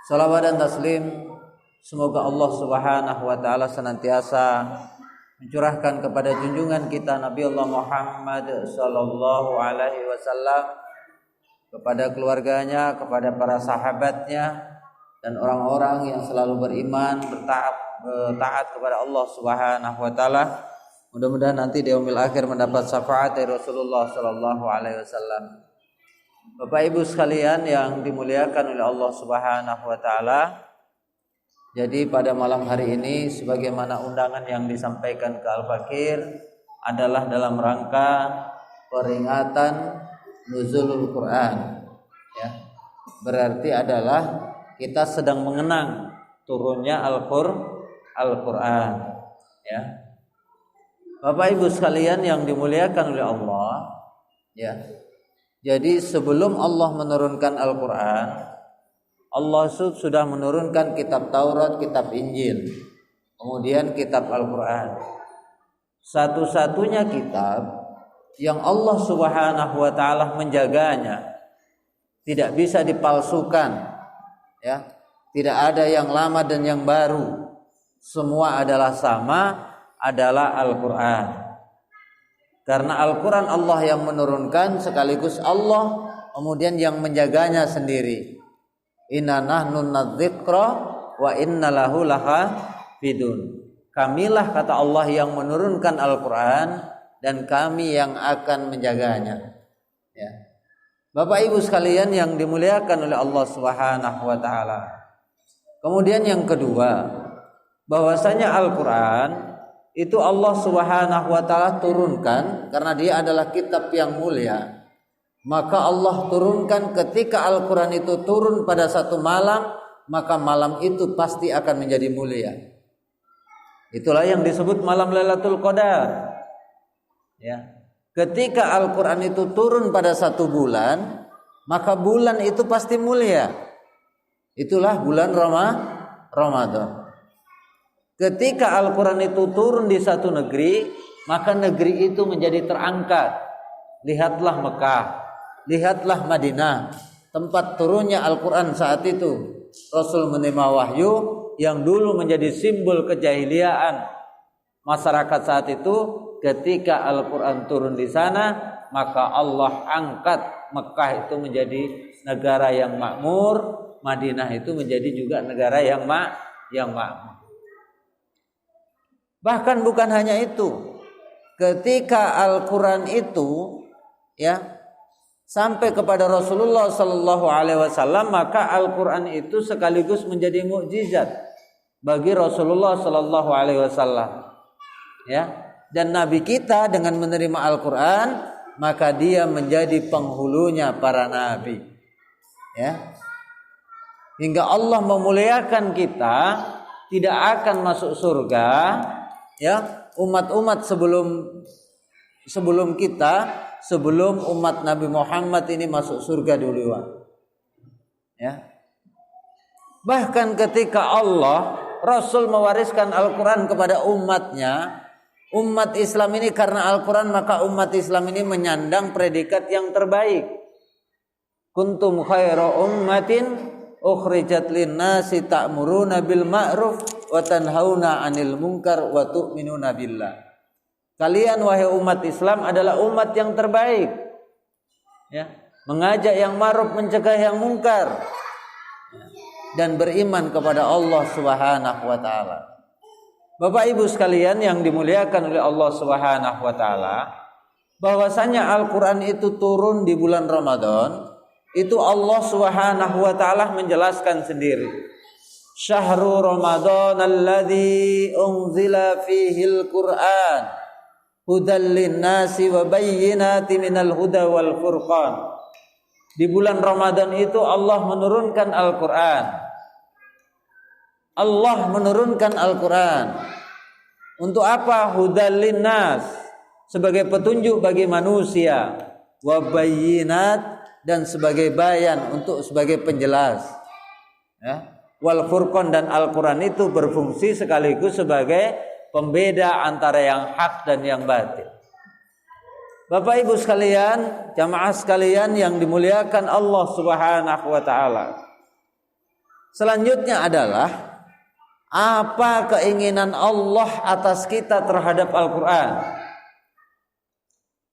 Salawat dan taslim semoga Allah Subhanahu wa taala senantiasa mencurahkan kepada junjungan kita Nabi Allah Muhammad sallallahu alaihi wasallam, kepada keluarganya, kepada para sahabatnya dan orang-orang yang selalu beriman, taat kepada Allah Subhanahu wa taala. Mudah-mudahan nanti di yaumil akhir mendapat syafaat dari Rasulullah sallallahu alaihi wasallam. Bapak Ibu sekalian yang dimuliakan oleh Allah Subhanahu wa taala. Jadi pada malam hari ini sebagaimana undangan yang disampaikan ke Al-Fakir adalah dalam rangka peringatan nuzulul Quran, ya. Berarti adalah kita sedang mengenang turunnya Al-Quran, ya. Bapak Ibu sekalian yang dimuliakan oleh Allah, ya. Jadi sebelum Allah menurunkan Al-Quran, Allah sudah menurunkan kitab Taurat, kitab Injil, kemudian kitab Al-Quran. Satu-satunya kitab yang Allah Subhanahu wa taala menjaganya, tidak bisa dipalsukan, ya. Tidak ada yang lama dan yang baru. Semua adalah sama, adalah Al-Quran. Karena Al-Quran Allah yang menurunkan, sekaligus Allah kemudian yang menjaganya sendiri. Inna nahnu nadzikra wa inna lahu lahafidun. Kamilah, kata Allah, yang menurunkan Al-Quran dan kami yang akan menjaganya, ya. Bapak Ibu sekalian yang dimuliakan oleh Allah Subhanahu wa taala. Kemudian yang kedua, bahwasanya Al-Quran itu Allah Subhanahu wa taala turunkan karena dia adalah kitab yang mulia. Maka Allah turunkan ketika Al-Quran itu turun pada satu malam, maka malam itu pasti akan menjadi mulia. Itulah yang disebut malam Lailatul Qadar, ya. Ketika Al-Quran itu turun pada satu bulan, maka bulan itu pasti mulia. Itulah bulan Ramadan. Ketika Al-Quran itu turun di satu negeri, maka negeri itu menjadi terangkat. Lihatlah Mekah, lihatlah Madinah, tempat turunnya Al-Quran saat itu. Rasul menerima wahyu yang dulu menjadi simbol kejahiliaan masyarakat saat itu. Ketika Al-Quran turun di sana, maka Allah angkat Mekah itu menjadi negara yang makmur, Madinah itu menjadi juga negara yang makmur. Bahkan bukan hanya itu, ketika Al-Quran itu, ya, sampai kepada Rasulullah sallallahu alaihi wasallam, maka Al-Quran itu sekaligus menjadi mukjizat bagi Rasulullah sallallahu alaihi wasallam, ya. Dan Nabi kita dengan menerima Al-Quran, maka dia menjadi penghulunya para nabi, ya. Hingga Allah memuliakan kita, tidak akan masuk surga, ya, umat-umat sebelum kita, sebelum umat Nabi Muhammad ini masuk surga duluan, ya. Bahkan ketika Allah, Rasul mewariskan Al-Quran kepada umatnya, umat Islam ini karena Al-Quran, maka umat Islam ini menyandang predikat yang terbaik. Kuntum khaira ummatin ukhrijat linnasi ta'muruna bil ma'ruf wa tanhauna 'anil munkar wa tu'minuna billah. Kalian wahai umat Islam adalah umat yang terbaik, ya, mengajak yang ma'ruf, mencegah yang mungkar, dan beriman kepada Allah Subhanahu wa taala. Bapak Ibu sekalian yang dimuliakan oleh Allah Subhanahu wa taala, bahwasanya Al-Qur'an itu turun di bulan Ramadan, itu Allah Subhanahu wa taala menjelaskan sendiri. Syahrul Ramadan alladzi unzila fihil Qur'an hudal linnasi wa bayyinatin minal huda wal furqan. Di bulan Ramadan itu Allah menurunkan Al-Qur'an. Allah menurunkan Al-Quran. Untuk apa? Hudal linnas, sebagai petunjuk bagi manusia, wa bayyinat, dan sebagai bayan, untuk sebagai penjelas, ya. Wal furqan, dan Al-Quran itu berfungsi sekaligus sebagai pembeda antara yang hak dan yang batil. Bapak Ibu sekalian, jamaah sekalian yang dimuliakan Allah Subhanahu wa taala. Selanjutnya adalah apa keinginan Allah atas kita terhadap Al-Quran.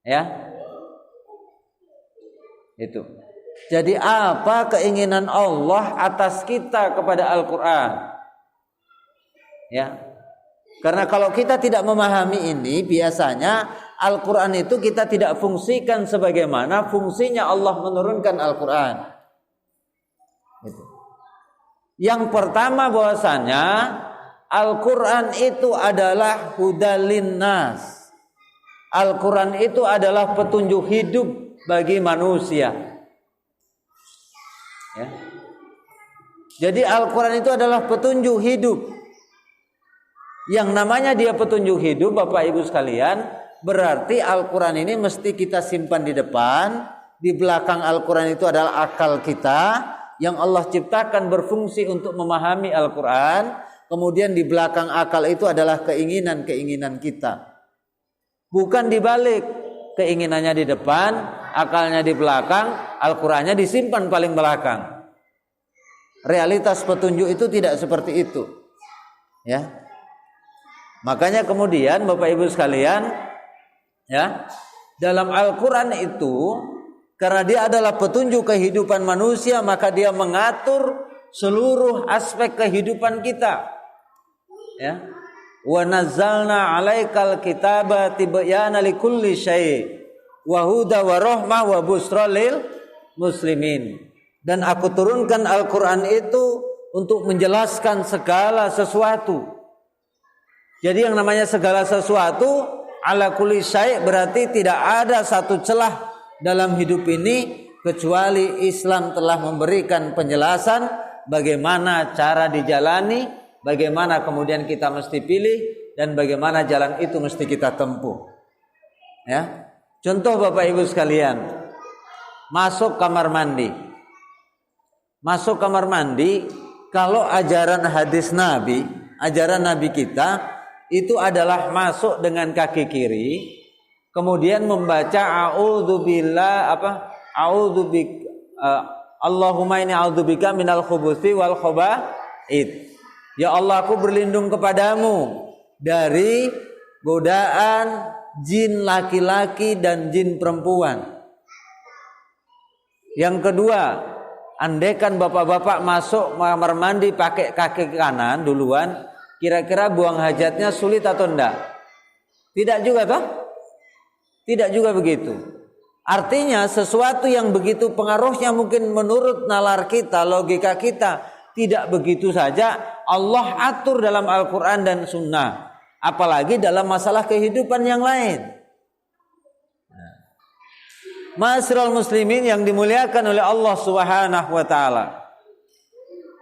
Ya, itu. Jadi apa keinginan Allah atas kita kepada Al-Quran? Ya, karena kalau kita tidak memahami ini, biasanya Al-Quran itu kita tidak fungsikan sebagaimana fungsinya Allah menurunkan Al-Quran. Gitu. Yang pertama bahwasanya Al-Quran itu adalah hudalin nas. Al-Quran itu adalah petunjuk hidup bagi manusia. Ya. Jadi Al-Quran itu adalah petunjuk hidup. Yang namanya dia petunjuk hidup, Bapak Ibu sekalian, berarti Al-Quran ini mesti kita simpan di depan. Di belakang Al-Quran itu adalah akal kita yang Allah ciptakan berfungsi untuk memahami Al-Quran. Kemudian di belakang akal itu adalah keinginan-keinginan kita. Bukan dibalik, keinginannya di depan, akalnya di belakang, Al-Qurannya disimpan paling belakang. Realitas petunjuk itu tidak seperti itu. Ya. Makanya kemudian Bapak Ibu sekalian, ya, dalam Al-Quran itu, karena dia adalah petunjuk kehidupan manusia, maka dia mengatur seluruh aspek kehidupan kita. Ya. Wa nazzalna 'alaikal kitaba tibyana likulli syai' wa huda wa rahmah wa busra lil muslimin. Dan aku turunkan Al-Quran itu untuk menjelaskan segala sesuatu. Jadi yang namanya segala sesuatu, ala kulli syai' berarti tidak ada satu celah dalam hidup ini kecuali Islam telah memberikan penjelasan bagaimana cara dijalani, bagaimana kemudian kita mesti pilih, dan bagaimana jalan itu mesti kita tempuh. Ya. Contoh Bapak Ibu sekalian, masuk kamar mandi. Masuk kamar mandi, kalau ajaran hadis Nabi, ajaran Nabi kita itu adalah masuk dengan kaki kiri, kemudian membaca Allahumma inni a'udzubika minal khubuthi wal khaba'ith. Ya Allah, aku berlindung kepadamu dari godaan jin laki-laki dan jin perempuan. Yang kedua, andaikan bapak-bapak masuk kamar mandi pakai kaki kanan duluan, kira-kira buang hajatnya sulit atau enggak? Tidak juga toh? Tidak juga begitu. Artinya sesuatu yang begitu pengaruhnya mungkin menurut nalar kita, logika kita, tidak begitu saja Allah atur dalam Al-Quran dan Sunnah. Apalagi dalam masalah kehidupan yang lain. Ma'asyiral muslimin yang dimuliakan oleh Allah Subhanahu wa taala.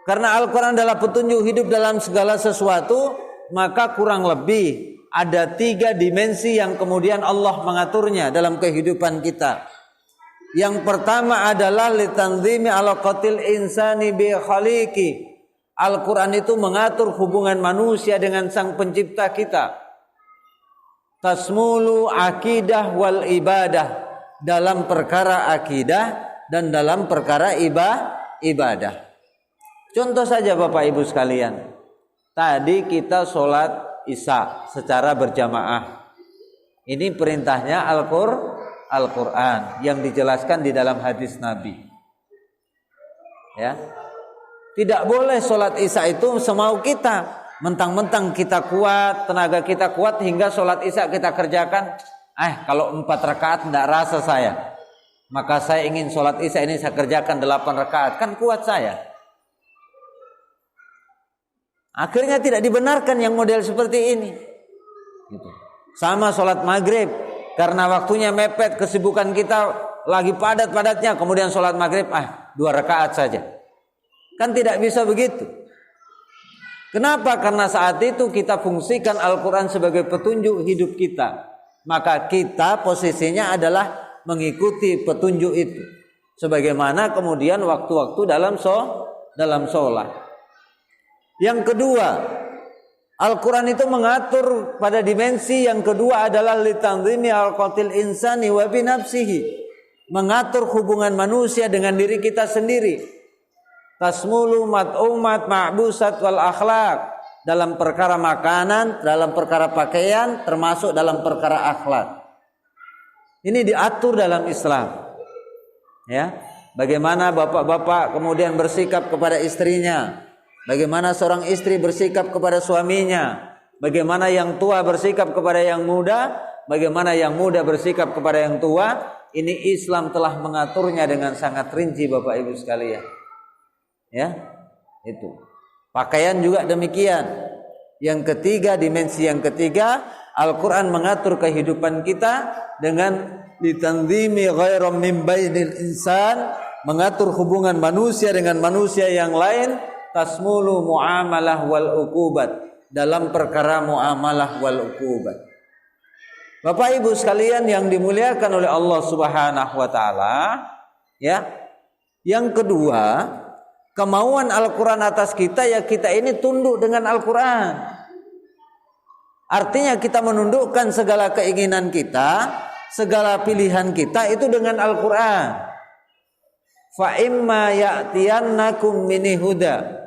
Karena Al-Quran adalah petunjuk hidup dalam segala sesuatu, maka kurang lebih ada 3 dimensi yang kemudian Allah mengaturnya dalam kehidupan kita. Yang pertama adalah litanzimi alaqatil insani bi khaliqi. Al-Quran itu mengatur hubungan manusia dengan sang pencipta kita. Tasmulu akidah wal ibadah, dalam perkara akidah dan dalam perkara ibadah. Contoh saja Bapak Ibu sekalian, tadi kita sholat Isya secara berjamaah. Ini perintahnya Al-Quran yang dijelaskan di dalam hadis Nabi. Ya, tidak boleh sholat Isya itu semau kita. Mentang-mentang kita kuat, tenaga kita kuat hingga sholat Isya kita kerjakan. Kalau 4 rakaat tidak rasa saya, maka saya ingin sholat Isya ini saya kerjakan 8 rakaat, kan kuat saya. Akhirnya tidak dibenarkan yang model seperti ini. Gitu. Sama sholat maghrib, karena waktunya mepet, kesibukan kita lagi padat-padatnya, kemudian sholat maghrib 2 rakaat saja. Kan tidak bisa begitu. Kenapa? Karena saat itu kita fungsikan Al-Quran sebagai petunjuk hidup kita. Maka kita posisinya adalah mengikuti petunjuk itu. Sebagaimana kemudian waktu-waktu dalam sholat. Yang kedua, Al-Quran itu mengatur pada dimensi yang kedua adalah litanzimi alqatil insani wa binafsihi. Mengatur hubungan manusia dengan diri kita sendiri. tasmulu mat'umat ma'busat wal akhlak, dalam perkara makanan, dalam perkara pakaian, termasuk dalam perkara akhlak. Ini diatur dalam Islam. Ya, bagaimana bapak-bapak kemudian bersikap kepada istrinya, bagaimana seorang istri bersikap kepada suaminya, bagaimana yang tua bersikap kepada yang muda, bagaimana yang muda bersikap kepada yang tua. Ini Islam telah mengaturnya dengan sangat rinci, Bapak Ibu sekalian. Ya, itu. Pakaian juga demikian. Yang ketiga, dimensi yang ketiga, Al-Quran mengatur kehidupan kita dengan litanzimi ghairam min bainil insan, mengatur hubungan manusia dengan manusia yang lain, tasmulu muamalah wal uqubat, dalam perkara muamalah wal uqubat. Bapak Ibu sekalian yang dimuliakan oleh Allah Subhanahu wa taala, ya. Yang kedua, kemauan Al-Qur'an atas kita, ya kita ini tunduk dengan Al-Qur'an. Artinya kita menundukkan segala keinginan kita, segala pilihan kita itu dengan Al-Qur'an. Fa imma ya'tiyannakum minni huda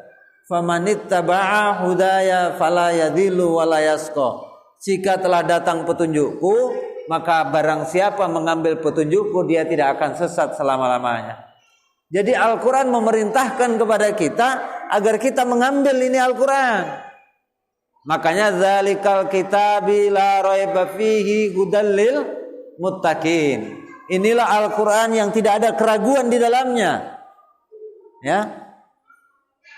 famanittaba'a hudaya fala yadhillu wa la yasqa. Jika telah datang petunjukku, maka barang siapa mengambil petunjukku, dia tidak akan sesat selama-lamanya. Jadi Al-Quran memerintahkan kepada kita agar kita mengambil ini Al-Quran. Makanya zalikal kitabi la raiba fihi hudal lil muttaqin. Inilah Al-Quran yang tidak ada keraguan di dalamnya. Ya,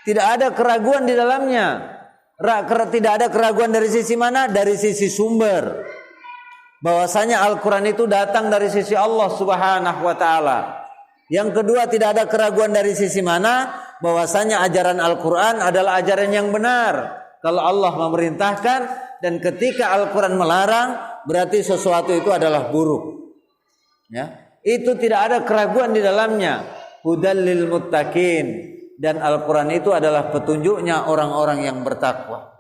tidak ada keraguan di dalamnya. Tidak ada keraguan dari sisi mana? Dari sisi sumber. Bahwasanya Al-Quran itu datang dari sisi Allah Subhanahu wa ta'ala. Yang kedua, tidak ada keraguan dari sisi mana? Bahwasanya ajaran Al-Quran adalah ajaran yang benar. Kalau Allah memerintahkan dan ketika Al-Quran melarang, berarti sesuatu itu adalah buruk. Ya, itu tidak ada keraguan di dalamnya. Hudal lil muttaqin. Dan Al-Quran itu adalah petunjuknya orang-orang yang bertakwa.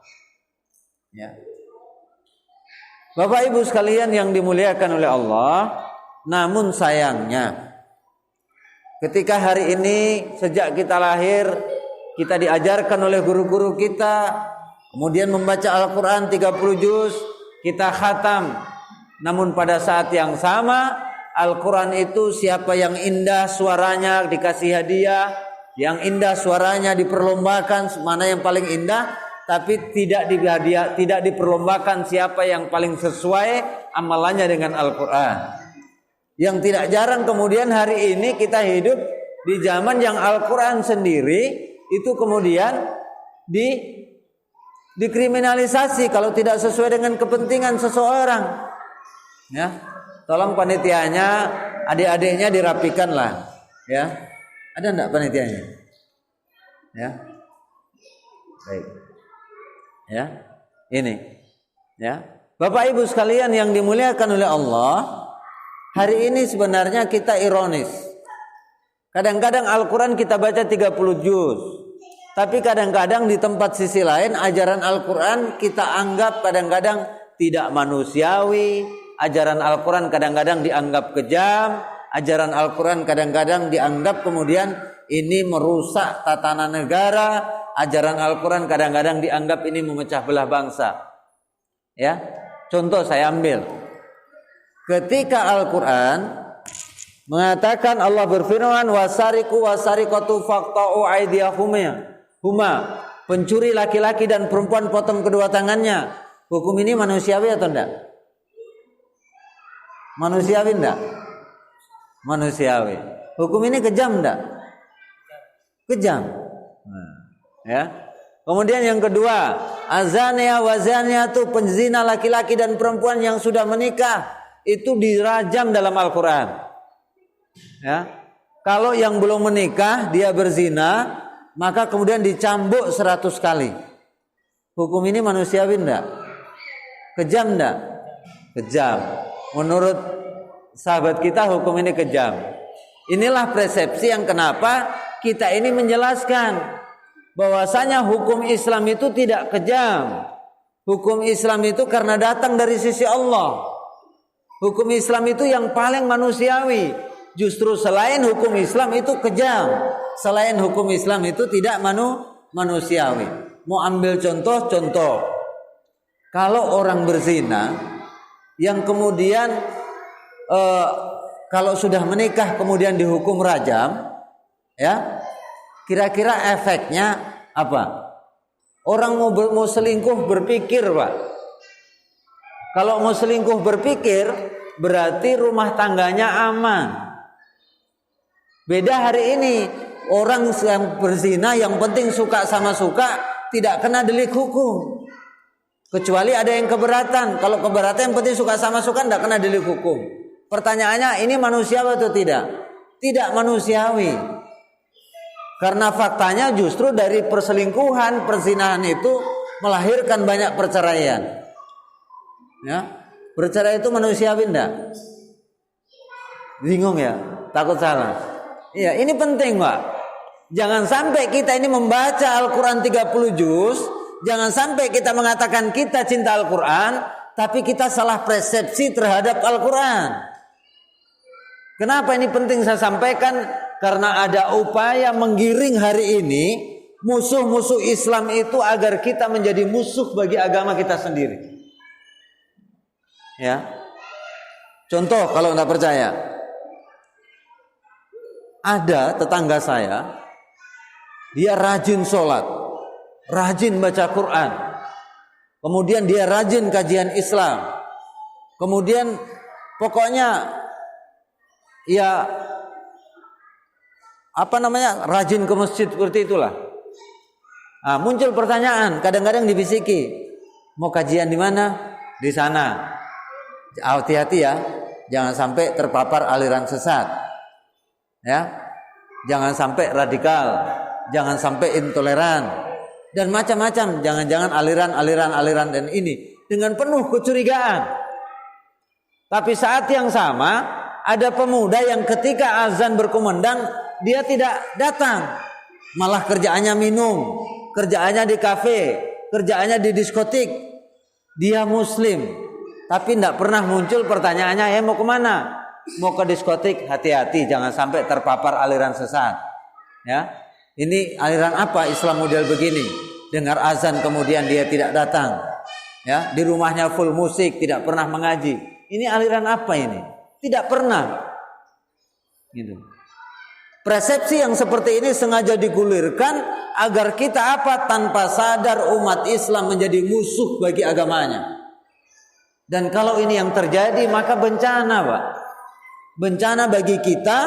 Ya. Bapak Ibu sekalian yang dimuliakan oleh Allah, namun sayangnya ketika hari ini sejak kita lahir kita diajarkan oleh guru-guru kita, kemudian membaca Al-Quran 30 juz, kita khatam. Namun pada saat yang sama Al-Quran itu siapa yang indah suaranya dikasih hadiah, yang indah suaranya diperlombakan mana yang paling indah, tapi tidak diperlombakan siapa yang paling sesuai amalannya dengan Al-Quran. Yang tidak jarang kemudian hari ini kita hidup di zaman yang Al-Quran sendiri itu kemudian dikriminalisasi kalau tidak sesuai dengan kepentingan seseorang. Ya, tolong panitianya, adik-adiknya dirapikan lah. Ya. Ada enggak panitianya? Ya. Baik. Ya. Ini. Ya. Bapak Ibu sekalian yang dimuliakan oleh Allah, hari ini sebenarnya kita ironis. Kadang-kadang Al-Quran kita baca 30 juz. Tapi kadang-kadang di tempat sisi lain ajaran Al-Quran kita anggap kadang-kadang tidak manusiawi. Ajaran Al-Quran kadang-kadang dianggap kejam. Ajaran Al-Quran kadang-kadang dianggap kemudian ini merusak tatanan negara. Ajaran Al-Quran kadang-kadang dianggap ini memecah belah bangsa. Ya, contoh saya ambil. Ketika Al-Quran mengatakan, Allah berfirman, wasariku wasariqatu faqta'u aydiyahuma, pencuri laki-laki dan perempuan potong kedua tangannya. Hukum ini manusiawi atau enggak? Manusiawi enggak? Manusiawi. Hukum ini kejam enggak? Kejam. Ya. Kemudian yang kedua, azania wazania itu penzina laki-laki dan perempuan yang sudah menikah itu dirajam dalam Al-Quran. Ya. Kalau yang belum menikah dia berzina, maka kemudian dicambuk 100 kali. Hukum ini manusiawi enggak? Kejam enggak? Kejam. Menurut sahabat kita hukum ini kejam. Inilah persepsi yang kenapa kita ini menjelaskan bahwasanya hukum Islam itu tidak kejam. Hukum Islam itu karena datang dari sisi Allah. Hukum Islam itu yang paling manusiawi. Justru selain hukum Islam itu kejam, selain hukum Islam itu tidak manusiawi. Mau ambil contoh. Kalau orang berzina yang kemudian kalau sudah menikah kemudian dihukum rajam, ya, kira-kira efeknya apa? Orang mau selingkuh berpikir, Pak. Kalau mau selingkuh berpikir, berarti rumah tangganya aman. Beda hari ini, orang yang berzina yang penting suka sama suka, tidak kena delik hukum. Kecuali ada yang keberatan. Kalau keberatan yang penting suka sama suka, tidak kena delik hukum. Pertanyaannya, ini manusiawi atau tidak? Tidak manusiawi. Karena faktanya justru dari perselingkuhan, perzinahan itu melahirkan banyak perceraian. Ya, bercerai itu manusiawi enggak? Bingung ya? Takut salah. Iya, ini penting, Pak. Jangan sampai kita ini membaca Al-Quran 30 juz, jangan sampai kita mengatakan kita cinta Al-Quran, tapi kita salah persepsi terhadap Al-Quran. Kenapa ini penting saya sampaikan? Karena ada upaya menggiring hari ini musuh-musuh Islam itu agar kita menjadi musuh bagi agama kita sendiri. Ya. Contoh kalau tidak percaya, ada tetangga saya, dia rajin sholat, rajin baca Quran, kemudian dia rajin kajian Islam, kemudian pokoknya ya rajin ke masjid seperti itulah. Nah, muncul pertanyaan, kadang-kadang dibisiki, mau kajian di mana? Di sana. Hati-hati ya, jangan sampai terpapar aliran sesat, ya, jangan sampai radikal, jangan sampai intoleran dan macam-macam. Jangan-jangan aliran dan ini dengan penuh kecurigaan. Tapi saat yang sama ada pemuda yang ketika azan berkumandang dia tidak datang, malah kerjaannya minum, kerjaannya di kafe, kerjaannya di diskotik. Dia muslim, tapi tidak pernah muncul pertanyaannya, mau kemana? Mau ke diskotik, hati-hati jangan sampai terpapar aliran sesat. Ya. Ini aliran apa Islam model begini? Dengar azan kemudian dia tidak datang. Ya, di rumahnya full musik, tidak pernah mengaji. Ini aliran apa ini? Tidak pernah. Gitu. Persepsi yang seperti ini sengaja digulirkan agar kita tanpa sadar umat Islam menjadi musuh bagi agamanya. Dan kalau ini yang terjadi maka bencana, Pak. Bencana bagi kita,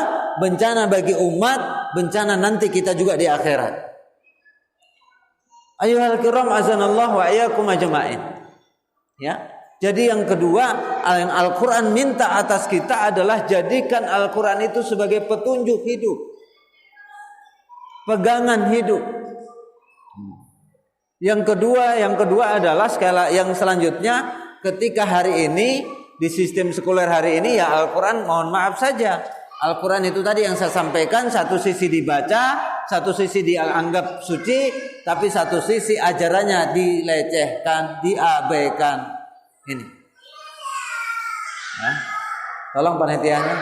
bencana bagi umat, bencana nanti kita juga di akhirat. Ayyuhal kiram azanallahu wa iyyakum ajma'in. Ya. Jadi yang kedua, Al-Quran minta atas kita adalah jadikan Al-Quran itu sebagai petunjuk hidup, pegangan hidup. Yang kedua adalah yang selanjutnya, ketika hari ini di sistem sekuler hari ini ya Al-Quran mohon maaf saja, Al-Quran itu tadi yang saya sampaikan, satu sisi dibaca, satu sisi dianggap suci, tapi satu sisi ajarannya dilecehkan, diabaikan. Ini ya. Tolong panitianya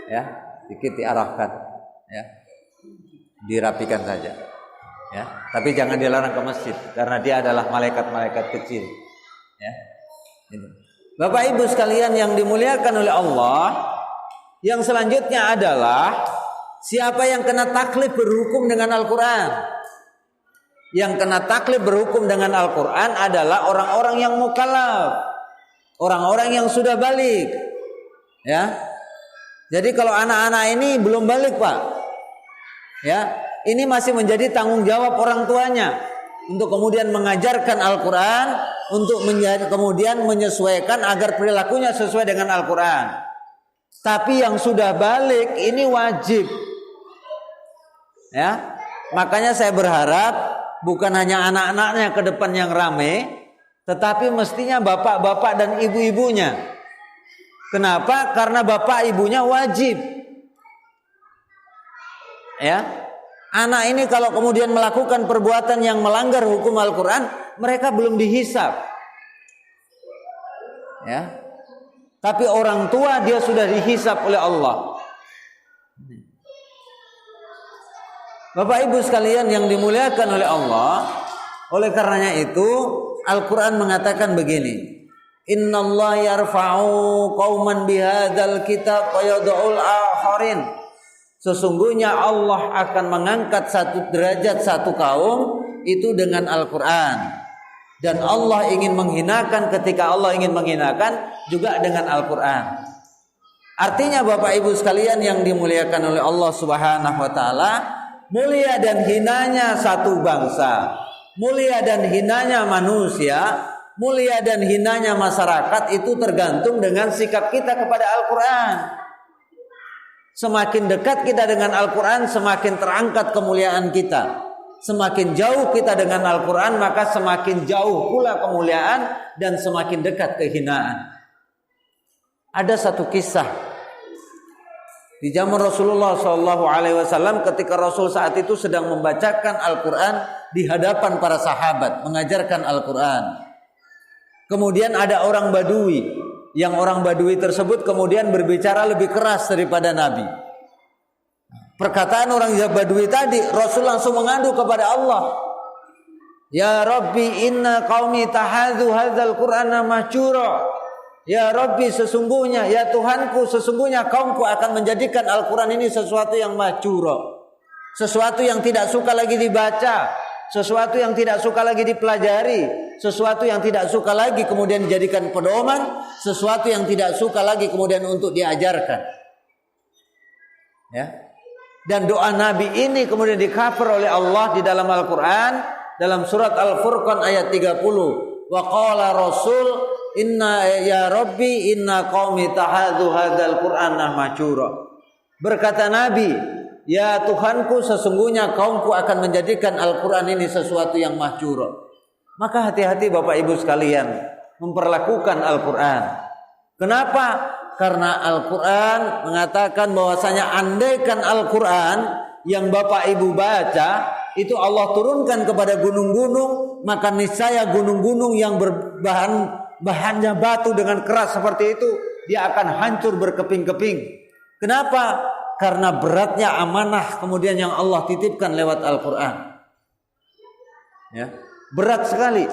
ya, sedikit diarahkan ya, dirapikan saja ya, tapi jangan dilarang ke masjid karena dia adalah malaikat-malaikat kecil ya. Ini. Bapak Ibu sekalian yang dimuliakan oleh Allah, yang selanjutnya adalah siapa yang kena taklif berhukum dengan Al-Quran. Yang kena taklif berhukum dengan Al-Quran adalah orang-orang yang mukallaf, orang-orang yang sudah balik. Ya, jadi kalau anak-anak ini belum balik, Pak, ya, ini masih menjadi tanggung jawab orang tuanya untuk kemudian mengajarkan Al-Quran, untuk kemudian menyesuaikan agar perilakunya sesuai dengan Al-Quran. Tapi yang sudah balik ini wajib. Ya, makanya saya berharap bukan hanya anak-anaknya ke depan yang rame, tetapi mestinya bapak-bapak dan ibu-ibunya. Kenapa? Karena bapak ibunya wajib. Ya, anak ini kalau kemudian melakukan perbuatan yang melanggar hukum Al-Quran, mereka belum dihisab. Ya, tapi orang tua dia sudah dihisab oleh Allah. Bapak Ibu sekalian yang dimuliakan oleh Allah, oleh karenanya itu Al-Quran mengatakan begini, Innallaha yarfa'u qauman bihadzal kitab wa yad'ul akharin. Sesungguhnya Allah akan mengangkat satu derajat satu kaum itu dengan Al-Quran. Dan Allah ingin menghinakan, ketika Allah ingin menghinakan juga dengan Al-Quran. Artinya Bapak Ibu sekalian yang dimuliakan oleh Allah Subhanahu wa taala, mulia dan hinanya satu bangsa, mulia dan hinanya manusia, mulia dan hinanya masyarakat itu tergantung dengan sikap kita kepada Al-Quran. Semakin dekat kita dengan Al-Quran, semakin terangkat kemuliaan kita. Semakin jauh kita dengan Al-Quran, maka semakin jauh pula kemuliaan dan semakin dekat kehinaan. Ada satu kisah di zaman Rasulullah SAW ketika Rasul saat itu sedang membacakan Al-Quran di hadapan para sahabat, mengajarkan Al-Quran. Kemudian ada orang Badui, yang orang Badui tersebut kemudian berbicara lebih keras daripada Nabi. Perkataan orang Badui tadi, Rasul langsung mengadu kepada Allah. Ya Rabbi inna qaumi tahadzu hadzal Qur'ana mahjura. Ya Rabbi sesungguhnya, ya Tuhanku sesungguhnya kaumku akan menjadikan Al-Quran ini sesuatu yang mahjura. Sesuatu yang tidak suka lagi dibaca, sesuatu yang tidak suka lagi dipelajari, sesuatu yang tidak suka lagi kemudian dijadikan pedoman, sesuatu yang tidak suka lagi kemudian untuk diajarkan. Ya. Dan doa Nabi ini kemudian di-cover oleh Allah di dalam Al-Quran dalam surat Al-Furqan ayat 30. Wa qala Rasul inna ya Rabbi inna qaumi tahadzu hadzal Qur'ana mahjura. Berkata Nabi, ya Tuhanku sesungguhnya kaumku akan menjadikan Al-Quran ini sesuatu yang mahjura. Maka hati-hati Bapak Ibu sekalian memperlakukan Al-Quran. Kenapa? Karena Al-Quran mengatakan bahwasanya andaikan Al-Quran yang Bapak Ibu baca itu Allah turunkan kepada gunung-gunung, maka niscaya gunung-gunung yang bahannya batu dengan keras seperti itu dia akan hancur berkeping-keping. Kenapa? Karena beratnya amanah kemudian yang Allah titipkan lewat Al-Quran. Ya, berat sekali.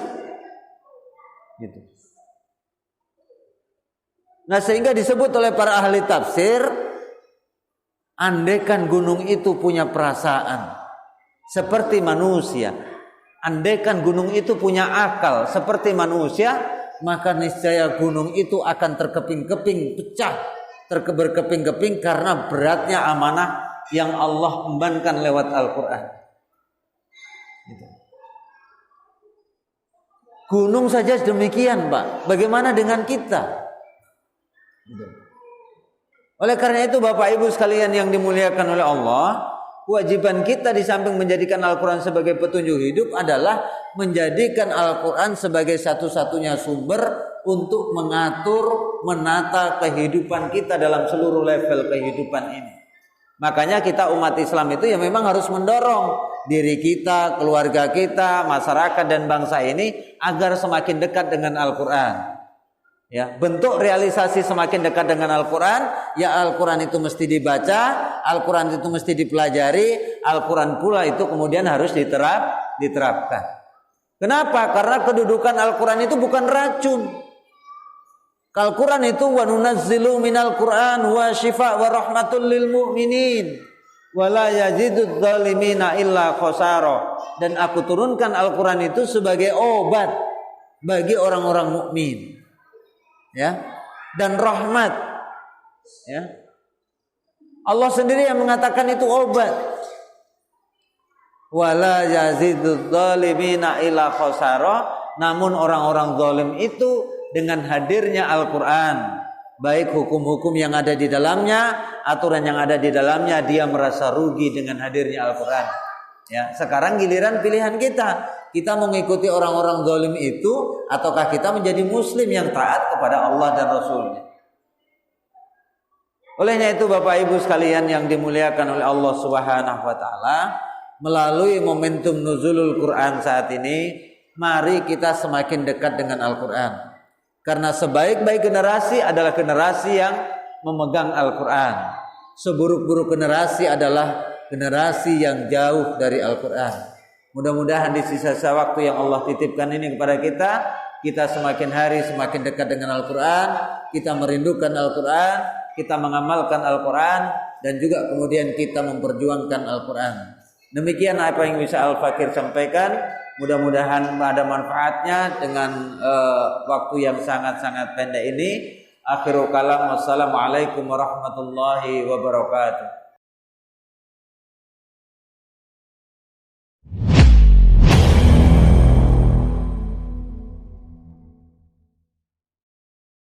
Gitu. Nah sehingga disebut oleh para ahli tafsir, andaikan gunung itu punya perasaan seperti manusia, andaikan gunung itu punya akal seperti manusia, maka niscaya gunung itu akan terkeping-keping, pecah, berkeping-keping karena beratnya amanah yang Allah embankan lewat Al-Quran. Gitu. Gunung saja demikian, Pak. Bagaimana dengan kita? Gitu. Oleh karena itu Bapak Ibu sekalian yang dimuliakan oleh Allah, kewajiban kita di samping menjadikan Al-Quran sebagai petunjuk hidup adalah menjadikan Al-Quran sebagai satu-satunya sumber untuk mengatur, menata kehidupan kita dalam seluruh level kehidupan ini. Makanya kita umat Islam itu ya memang harus mendorong diri kita, keluarga kita, masyarakat dan bangsa ini agar semakin dekat dengan Al-Quran. Ya, bentuk realisasi semakin dekat dengan Al-Quran, ya Al-Quran itu mesti dibaca, Al-Quran itu mesti dipelajari, Al-Quran pula itu kemudian harus diterapkan. Kenapa? Karena kedudukan Al-Quran itu bukan racun. Al-Quran itu wa nunazzilu minal Quran wa syifa wa rahmatul lil mu'minin wa la yazidudz zalimina illa khasara. Dan aku turunkan Al-Quran itu sebagai obat bagi orang-orang mukmin. Ya, dan rahmat. Ya. Allah sendiri yang mengatakan itu obat. Wala yazidudz zalimina illa khasara. Namun orang-orang zalim itu dengan hadirnya Al-Quran, baik hukum-hukum yang ada di dalamnya, aturan yang ada di dalamnya, dia merasa rugi dengan hadirnya Al-Quran. Ya, sekarang giliran pilihan kita. Kita mengikuti orang-orang zalim itu ataukah kita menjadi muslim yang taat kepada Allah dan Rasulnya. Olehnya itu Bapak Ibu sekalian yang dimuliakan oleh Allah Subhanahu wa taala, melalui momentum nuzulul Quran saat ini, mari kita semakin dekat dengan Al-Quran. Karena sebaik-baik generasi adalah generasi yang memegang Al-Quran. Seburuk-buruk generasi adalah generasi yang jauh dari Al-Quran. Mudah-mudahan di sisa-sisa waktu yang Allah titipkan ini kepada kita semakin hari semakin dekat dengan Al-Quran, kita merindukan Al-Quran, kita mengamalkan Al-Quran, dan juga kemudian kita memperjuangkan Al-Quran. Demikian apa yang bisa Al-Fakir sampaikan. Mudah-mudahan ada manfaatnya dengan waktu yang sangat-sangat pendek ini. Akhirul kalam, wassalamualaikum warahmatullahi wabarakatuh.